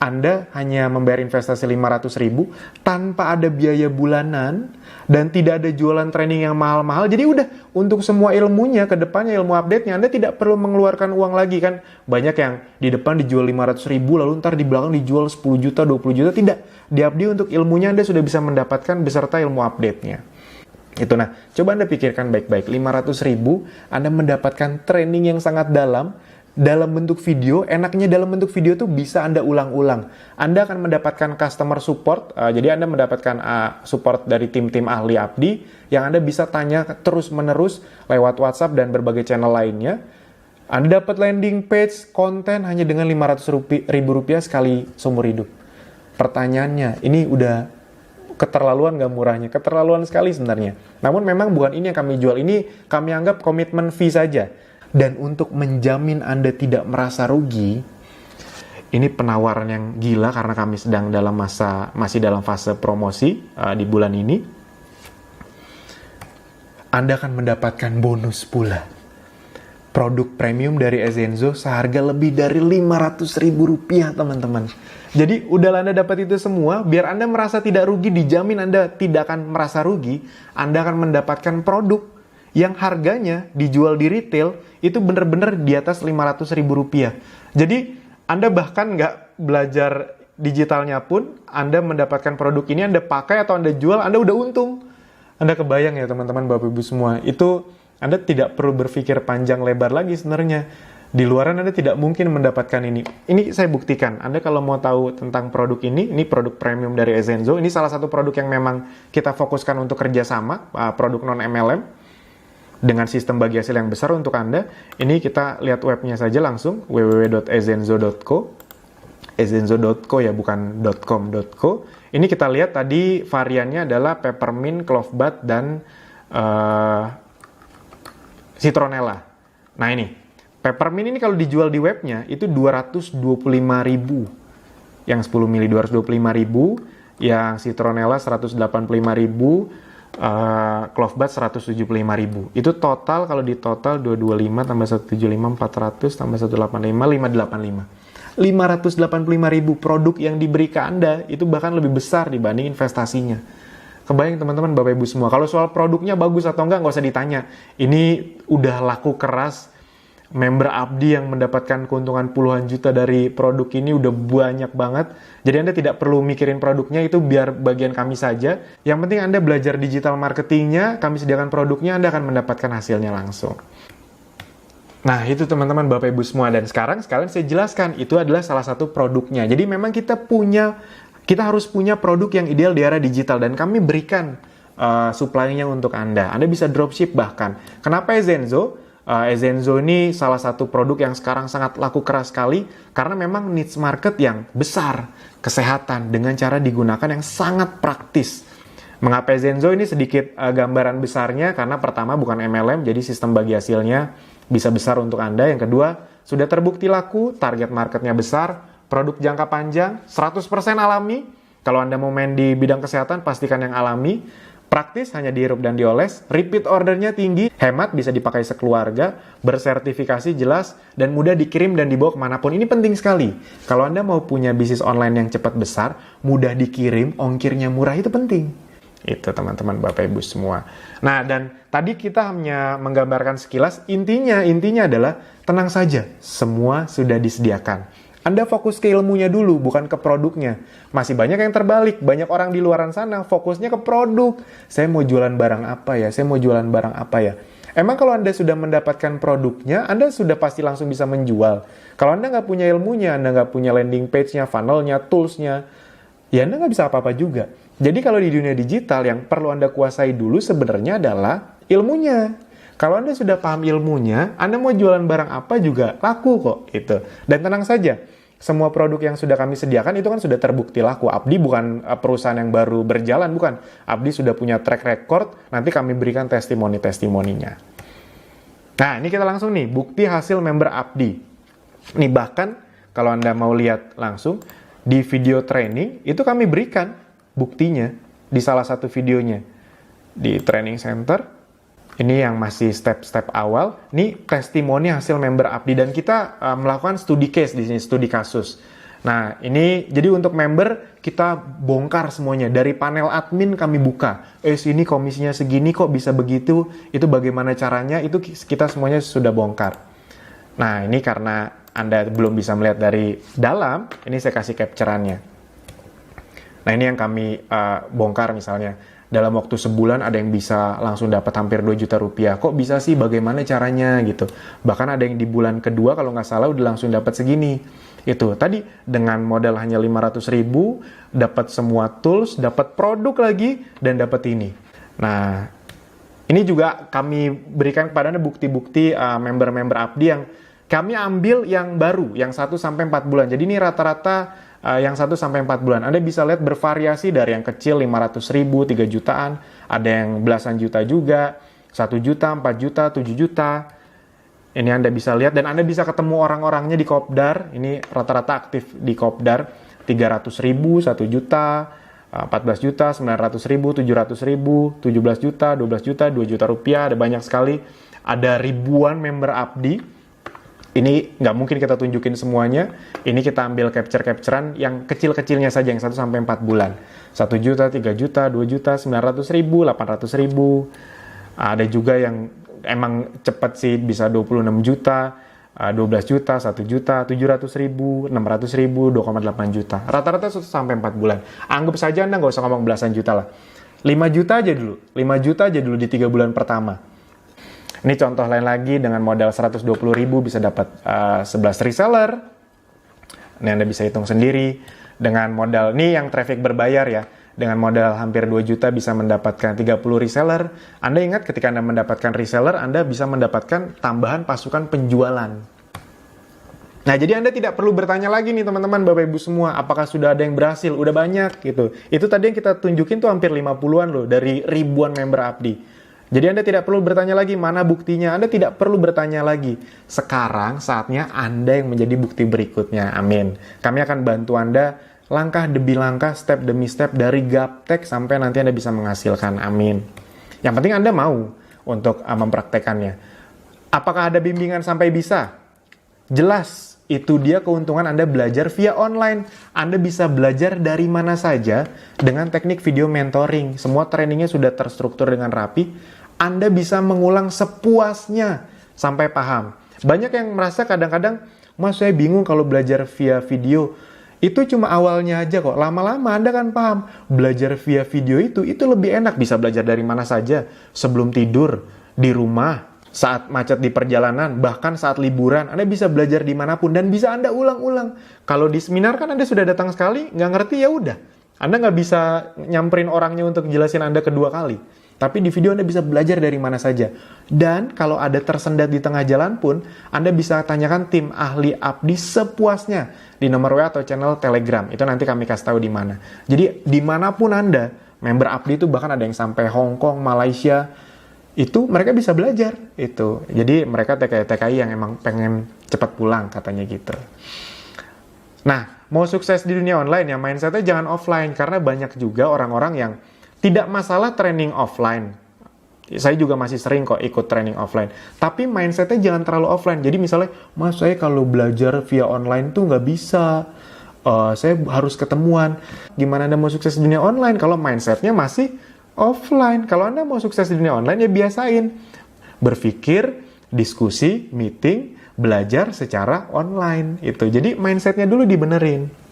Anda hanya membayar investasi 500.000 tanpa ada biaya bulanan dan tidak ada jualan training yang mahal-mahal. Jadi udah untuk semua ilmunya, ke depannya ilmu update-nya, Anda tidak perlu mengeluarkan uang lagi kan. Banyak yang di depan dijual 500.000 lalu ntar di belakang dijual 10 juta, 20 juta. Tidak. Di Abdi untuk ilmunya Anda sudah bisa mendapatkan beserta ilmu update-nya. Itu nah, coba Anda pikirkan baik-baik. 500.000 Anda mendapatkan training yang sangat dalam bentuk video. Enaknya dalam bentuk video tuh bisa Anda ulang-ulang. Anda akan mendapatkan customer support. Jadi Anda mendapatkan support dari tim-tim ahli Abdi yang Anda bisa tanya terus-menerus lewat WhatsApp dan berbagai channel lainnya. Anda dapat landing page, konten hanya dengan Rp500.000 sekali seumur hidup. Pertanyaannya, ini udah keterlaluan nggak murahnya? Keterlaluan sekali sebenarnya. Namun memang bukan ini yang kami jual. Ini kami anggap komitmen fee saja. Dan untuk menjamin Anda tidak merasa rugi, ini penawaran yang gila karena kami sedang masih dalam fase promosi di bulan ini. Anda akan mendapatkan bonus pula. Produk premium dari Ezenzo seharga lebih dari Rp500.000, teman-teman. Jadi, udah Anda dapat itu semua, biar Anda merasa tidak rugi, dijamin Anda tidak akan merasa rugi, Anda akan mendapatkan produk yang harganya dijual di retail, itu benar-benar di atas Rp500.000. Jadi, Anda bahkan nggak belajar digitalnya pun, Anda mendapatkan produk ini, Anda pakai atau Anda jual, Anda udah untung. Anda kebayang ya teman-teman, Bapak Ibu semua, itu Anda tidak perlu berpikir panjang lebar lagi sebenarnya. Di luaran Anda tidak mungkin mendapatkan ini. Ini saya buktikan. Anda kalau mau tahu tentang produk ini produk premium dari Ezenzo. Ini salah satu produk yang memang kita fokuskan untuk kerjasama, produk non-MLM, dengan sistem bagi hasil yang besar untuk Anda. Ini kita lihat webnya saja langsung, www.ezenzo.co. Ezenzo.co ya, bukan .com.co. Ini kita lihat tadi variannya adalah peppermint, clove bud, dan citronella. Nah ini, peppermint ini kalau dijual di webnya itu 225.000. Yang 10 mili 225.000, yang citronella 185.000, clove bud 175.000. Itu total, kalau di total 225 tambah 175 400 tambah 185 585. 585.000 produk yang diberi ke Anda itu bahkan lebih besar dibanding investasinya. Kebayang teman-teman, Bapak Ibu semua. Kalau soal produknya bagus atau nggak usah ditanya. Ini udah laku keras. Member Abdi yang mendapatkan keuntungan puluhan juta dari produk ini udah banyak banget. Jadi Anda tidak perlu mikirin produknya, itu biar bagian kami saja. Yang penting Anda belajar digital marketingnya, kami sediakan produknya, Anda akan mendapatkan hasilnya langsung. Nah, itu teman-teman, Bapak Ibu semua. Dan sekarang sekalian saya jelaskan, itu adalah salah satu produknya. Jadi memang kita harus punya produk yang ideal di era digital, dan kami berikan supply-nya untuk Anda. Anda bisa dropship bahkan. Kenapa Ezenzo? Ezenzo ini salah satu produk yang sekarang sangat laku keras sekali, karena memang niche market yang besar, kesehatan, dengan cara digunakan yang sangat praktis. Mengapa Ezenzo ini sedikit gambaran besarnya? Karena pertama bukan MLM, jadi sistem bagi hasilnya bisa besar untuk Anda. Yang kedua, sudah terbukti laku, target marketnya besar, produk jangka panjang, 100% alami. Kalau Anda mau main di bidang kesehatan, pastikan yang alami. Praktis, hanya dihirup dan dioles. Repeat ordernya tinggi, hemat, bisa dipakai sekeluarga, bersertifikasi jelas, dan mudah dikirim dan dibawa kemanapun. Ini penting sekali. Kalau Anda mau punya bisnis online yang cepat besar, mudah dikirim, ongkirnya murah, itu penting. Itu teman-teman, Bapak Ibu semua. Nah, dan tadi kita hanya menggambarkan sekilas, intinya adalah tenang saja, semua sudah disediakan. Anda fokus ke ilmunya dulu, bukan ke produknya. Masih banyak yang terbalik, banyak orang di luaran sana fokusnya ke produk. Saya mau jualan barang apa ya? Saya mau jualan barang apa ya? Emang kalau Anda sudah mendapatkan produknya, Anda sudah pasti langsung bisa menjual. Kalau Anda nggak punya ilmunya, Anda nggak punya landing page-nya, funnel-nya, tools-nya, ya Anda nggak bisa apa-apa juga. Jadi kalau di dunia digital yang perlu Anda kuasai dulu sebenarnya adalah ilmunya. Kalau Anda sudah paham ilmunya, Anda mau jualan barang apa juga laku kok. Itu. Dan tenang saja, semua produk yang sudah kami sediakan itu kan sudah terbukti laku. Abdi bukan perusahaan yang baru berjalan, bukan. Abdi sudah punya track record, nanti kami berikan testimoni-testimoninya. Nah, ini kita langsung nih, bukti hasil member Abdi. Nih bahkan, kalau Anda mau lihat langsung, di video training, itu kami berikan buktinya di salah satu videonya di training center. Ini yang masih step-step awal. Ini testimoni hasil member Abdi, dan kita melakukan studi case di sini, studi kasus. Nah, ini jadi untuk member kita bongkar semuanya dari panel admin, kami buka. Sini komisinya segini kok bisa begitu? Itu bagaimana caranya? Itu kita semuanya sudah bongkar. Nah, ini karena Anda belum bisa melihat dari dalam, ini saya kasih capture-annya. Nah, ini yang kami bongkar misalnya. Dalam waktu sebulan ada yang bisa langsung dapat hampir 2 juta rupiah. Kok bisa sih? Bagaimana caranya? Gitu. Bahkan ada yang di bulan kedua kalau nggak salah udah langsung dapat segini. Itu tadi dengan modal hanya 500.000, dapat semua tools, dapat produk lagi, dan dapat ini. Nah, ini juga kami berikan kepada Anda bukti-bukti member-member Abdi yang Kami ambil yang baru, yang 1-4 bulan. Jadi ini rata-rata yang 1-4 bulan. Anda bisa lihat bervariasi dari yang kecil 500.000, 3 jutaan, ada yang belasan juta juga, 1 juta, 4 juta, 7 juta. Ini Anda bisa lihat dan Anda bisa ketemu orang-orangnya di Kopdar. Ini rata-rata aktif di Kopdar. 300.000, 1 juta, 14 juta, 900.000, 700.000, 17 juta, 12 juta, 2 juta rupiah. Ada banyak sekali. Ada ribuan member Abdi. Ini nggak mungkin kita tunjukin semuanya. Ini kita ambil capture-capturean yang kecil-kecilnya saja, yang 1-4 bulan. 1 juta, 3 juta, 2 juta, 900.000, 800.000. Ada juga yang emang cepat sih, bisa 26 juta, 12 juta, 1 juta, 700.000, 600.000, 2,8 juta. Rata-rata 1-4 bulan. Anggap saja Anda nggak usah ngomong belasan juta lah. 5 juta aja dulu. 5 juta aja dulu di 3 bulan pertama. Ini contoh lain lagi, dengan modal 120.000 bisa dapat 11 reseller. Ini Anda bisa hitung sendiri. Dengan modal, ini yang traffic berbayar ya. Dengan modal hampir 2 juta bisa mendapatkan 30 reseller. Anda ingat ketika Anda mendapatkan reseller, Anda bisa mendapatkan tambahan pasukan penjualan. Nah, jadi Anda tidak perlu bertanya lagi nih teman-teman, Bapak Ibu semua, apakah sudah ada yang berhasil? Udah banyak gitu. Itu tadi yang kita tunjukin tuh hampir 50-an loh, dari ribuan member Abdi. Jadi Anda tidak perlu bertanya lagi mana buktinya. Anda tidak perlu bertanya lagi. Sekarang saatnya Anda yang menjadi bukti berikutnya. Amin. Kami akan bantu Anda langkah demi langkah, step demi step, dari gaptek sampai nanti Anda bisa menghasilkan. Amin. Yang penting Anda mau untuk mempraktekannya. Apakah ada bimbingan sampai bisa? Jelas. Itu dia keuntungan Anda belajar via online. Anda bisa belajar dari mana saja dengan teknik video mentoring. Semua trainingnya sudah terstruktur dengan rapi. Anda bisa mengulang sepuasnya sampai paham. Banyak yang merasa kadang-kadang, Mas, saya bingung kalau belajar via video. Itu cuma awalnya aja kok. Lama-lama Anda kan paham. Belajar via video itu lebih enak. Bisa belajar dari mana saja. Sebelum tidur, di rumah, saat macet di perjalanan, bahkan saat liburan. Anda bisa belajar dimanapun dan bisa Anda ulang-ulang. Kalau di seminar kan Anda sudah datang sekali, nggak ngerti ya udah. Anda nggak bisa nyamperin orangnya untuk jelasin Anda kedua kali. Tapi di video Anda bisa belajar dari mana saja. Dan kalau ada tersendat di tengah jalan pun, Anda bisa tanyakan tim ahli Abdi sepuasnya di nomor WA atau channel Telegram. Itu nanti kami kasih tahu di mana. Jadi dimanapun Anda, member Abdi itu bahkan ada yang sampai Hong Kong, Malaysia, itu mereka bisa belajar itu. Jadi mereka TKI yang emang pengen cepat pulang katanya gitu. Nah, mau sukses di dunia online ya mindsetnya jangan offline, karena banyak juga orang-orang yang tidak masalah training offline. Saya juga masih sering kok ikut training offline. Tapi mindsetnya jangan terlalu offline. Jadi misalnya, Mas, saya kalau belajar via online tuh nggak bisa. Saya harus ketemuan. Gimana Anda mau sukses di dunia online kalau mindsetnya masih offline? Kalau Anda mau sukses di dunia online, ya biasain berpikir, diskusi, meeting, belajar secara online itu. Jadi mindsetnya dulu dibenerin.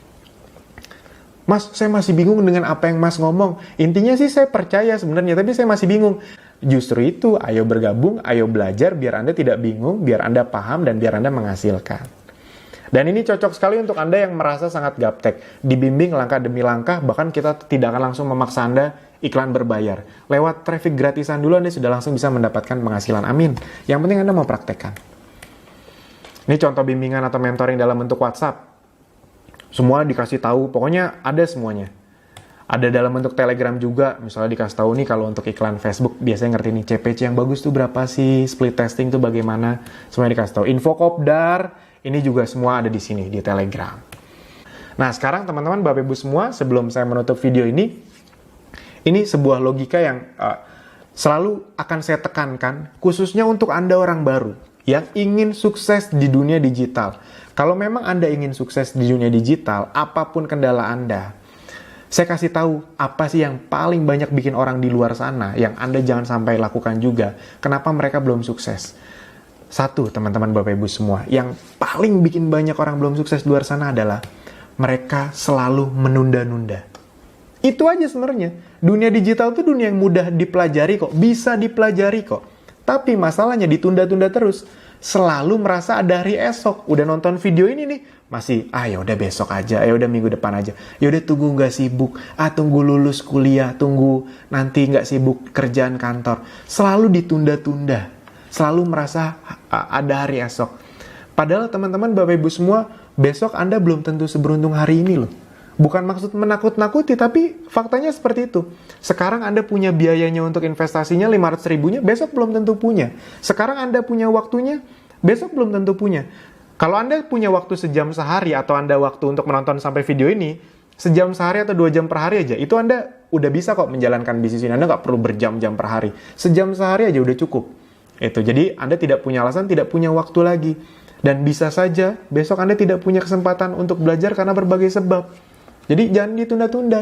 Mas, saya masih bingung dengan apa yang Mas ngomong. Intinya sih saya percaya sebenarnya, tapi saya masih bingung. Justru itu, ayo bergabung, ayo belajar biar Anda tidak bingung, biar Anda paham, dan biar Anda menghasilkan. Dan ini cocok sekali untuk Anda yang merasa sangat gaptek. Dibimbing langkah demi langkah, bahkan kita tidak akan langsung memaksa Anda iklan berbayar. Lewat traffic gratisan dulu Anda sudah langsung bisa mendapatkan penghasilan. Amin. Yang penting Anda mau praktekkan. Ini contoh bimbingan atau mentoring dalam bentuk WhatsApp. Semua dikasih tahu, pokoknya ada semuanya. Ada dalam bentuk Telegram juga, misalnya dikasih tahu nih kalau untuk iklan Facebook biasanya ngerti nih CPC yang bagus tuh berapa sih, split testing tuh bagaimana, semuanya dikasih tahu. Info Kopdar, ini juga semua ada di sini di Telegram. Nah, sekarang teman-teman, Bapak Ibu semua, sebelum saya menutup video ini sebuah logika yang selalu akan saya tekankan, khususnya untuk Anda orang baru yang ingin sukses di dunia digital. Kalau memang Anda ingin sukses di dunia digital, apapun kendala Anda, saya kasih tahu apa sih yang paling banyak bikin orang di luar sana, yang Anda jangan sampai lakukan juga. Kenapa mereka belum sukses? Satu, teman-teman Bapak Ibu semua, yang paling bikin banyak orang belum sukses di luar sana adalah mereka selalu menunda-nunda. Itu aja sebenarnya. Dunia digital itu dunia yang mudah dipelajari kok, bisa dipelajari kok. Tapi masalahnya ditunda-tunda terus. Selalu merasa ada hari esok. Udah nonton video ini nih, masih ya udah besok aja, ya udah minggu depan aja. Ya udah tunggu nggak sibuk, tunggu lulus kuliah, tunggu nanti nggak sibuk kerjaan kantor. Selalu ditunda-tunda. Selalu merasa ada hari esok. Padahal teman-teman, Bapak Ibu semua, besok Anda belum tentu seberuntung hari ini loh. Bukan maksud menakut-nakuti, tapi faktanya seperti itu. Sekarang Anda punya biayanya untuk investasinya 500 ribunya, besok belum tentu punya. Sekarang Anda punya waktunya, besok belum tentu punya. Kalau Anda punya waktu sejam sehari, atau Anda waktu untuk menonton sampai video ini, sejam sehari atau 2 jam per hari aja, itu Anda udah bisa kok menjalankan bisnis ini. Anda nggak perlu berjam-jam per hari. Sejam sehari aja udah cukup. Itu. Jadi Anda tidak punya alasan, tidak punya waktu lagi. Dan bisa saja besok Anda tidak punya kesempatan untuk belajar karena berbagai sebab. Jadi jangan ditunda-tunda.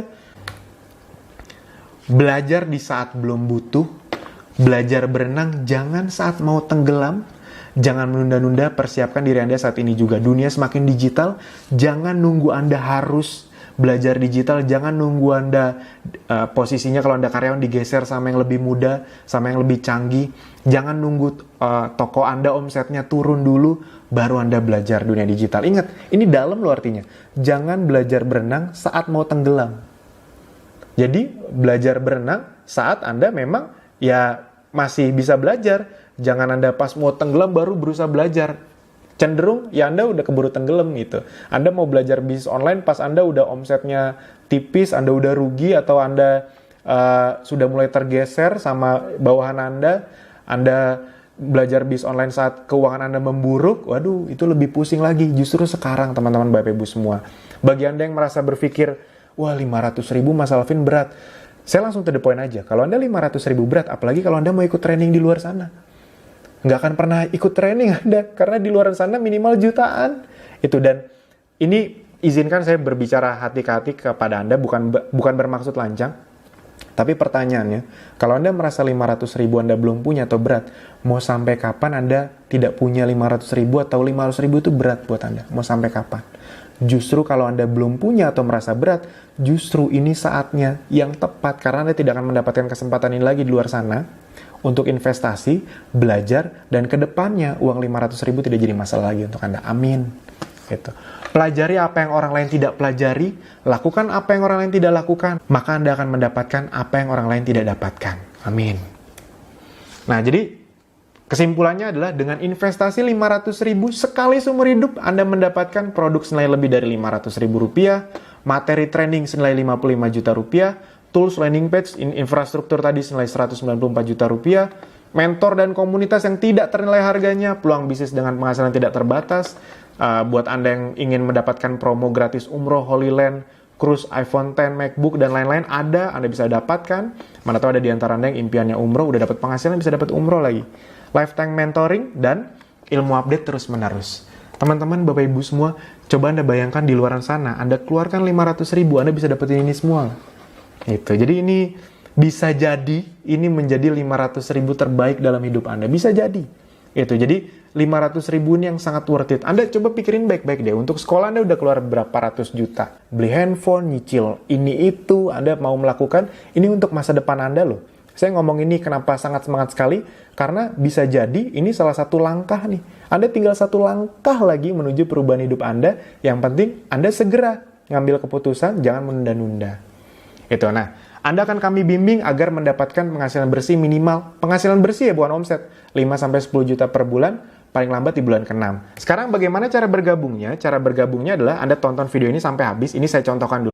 Belajar di saat belum butuh. Belajar berenang jangan saat mau tenggelam. Jangan menunda-nunda, persiapkan diri Anda saat ini juga. Dunia semakin digital, jangan nunggu Anda harus belajar digital, jangan nunggu Anda posisinya kalau Anda karyawan digeser sama yang lebih muda, sama yang lebih canggih. Jangan nunggu toko Anda omsetnya turun dulu, baru Anda belajar dunia digital. Ingat, ini dalam loh artinya. Jangan belajar berenang saat mau tenggelam. Jadi, belajar berenang saat Anda memang ya masih bisa belajar. Jangan Anda pas mau tenggelam baru berusaha belajar. Cenderung ya Anda udah keburu tenggelam gitu. Anda mau belajar bisnis online pas Anda udah omsetnya tipis, Anda udah rugi, atau Anda sudah mulai tergeser sama bawahan Anda belajar bisnis online saat keuangan Anda memburuk, waduh itu lebih pusing lagi. Justru sekarang teman-teman Bapak Ibu semua, bagi Anda yang merasa berpikir, wah 500 ribu Mas Alvin berat, saya langsung to the point aja. Kalau Anda 500 ribu berat, apalagi kalau Anda mau ikut training di luar sana, nggak akan pernah ikut training Anda, karena di luar sana minimal jutaan. Itu, dan ini izinkan saya berbicara hati ke hati kepada Anda, bukan bermaksud lancang. Tapi pertanyaannya, kalau Anda merasa 500 ribu Anda belum punya atau berat, mau sampai kapan Anda tidak punya 500 ribu atau 500 ribu itu berat buat Anda? Mau sampai kapan? Justru kalau Anda belum punya atau merasa berat, justru ini saatnya yang tepat, karena Anda tidak akan mendapatkan kesempatan ini lagi di luar sana untuk investasi, belajar, dan kedepannya uang 500 ribu tidak jadi masalah lagi untuk Anda. Amin. Gitu. Pelajari apa yang orang lain tidak pelajari, lakukan apa yang orang lain tidak lakukan, maka Anda akan mendapatkan apa yang orang lain tidak dapatkan. Amin. Nah, jadi kesimpulannya adalah dengan investasi 500 ribu sekali seumur hidup, Anda mendapatkan produk senilai lebih dari 500 ribu rupiah, materi training senilai 55 juta rupiah, tools, landing page, infrastruktur tadi senilai 194 juta rupiah, mentor dan komunitas yang tidak ternilai harganya, peluang bisnis dengan penghasilan tidak terbatas. Buat Anda yang ingin mendapatkan promo gratis umroh, Holy Land, cruise, iPhone X, MacBook, dan lain-lain, Anda bisa dapatkan. Mana tahu ada di antara Anda yang impiannya umroh, udah dapat penghasilan, bisa dapat umroh lagi. Lifetime mentoring, dan ilmu update terus-menerus. Teman-teman, Bapak Ibu semua, coba Anda bayangkan di luar sana, Anda keluarkan 500 ribu, Anda bisa dapetin ini semua. Gitu. Jadi ini bisa jadi ini menjadi 500 ribu terbaik dalam hidup Anda. Bisa jadi. Itu. Jadi 500 ribu ini yang sangat worth it. Anda coba pikirin baik-baik deh. Untuk sekolah Anda udah keluar berapa ratus juta. Beli handphone, nyicil ini itu. Anda mau melakukan. Ini untuk masa depan Anda loh. Saya ngomong ini kenapa sangat semangat sekali. Karena bisa jadi ini salah satu langkah nih. Anda tinggal satu langkah lagi menuju perubahan hidup Anda. Yang penting Anda segera ngambil keputusan. Jangan menunda-nunda. Itu. Nah, Anda akan kami bimbing agar mendapatkan penghasilan bersih minimal. Penghasilan bersih ya, bukan omset. 5-10 juta per bulan, paling lambat di bulan ke-6. Sekarang bagaimana cara bergabungnya? Cara bergabungnya adalah Anda tonton video ini sampai habis. Ini saya contohkan dulu.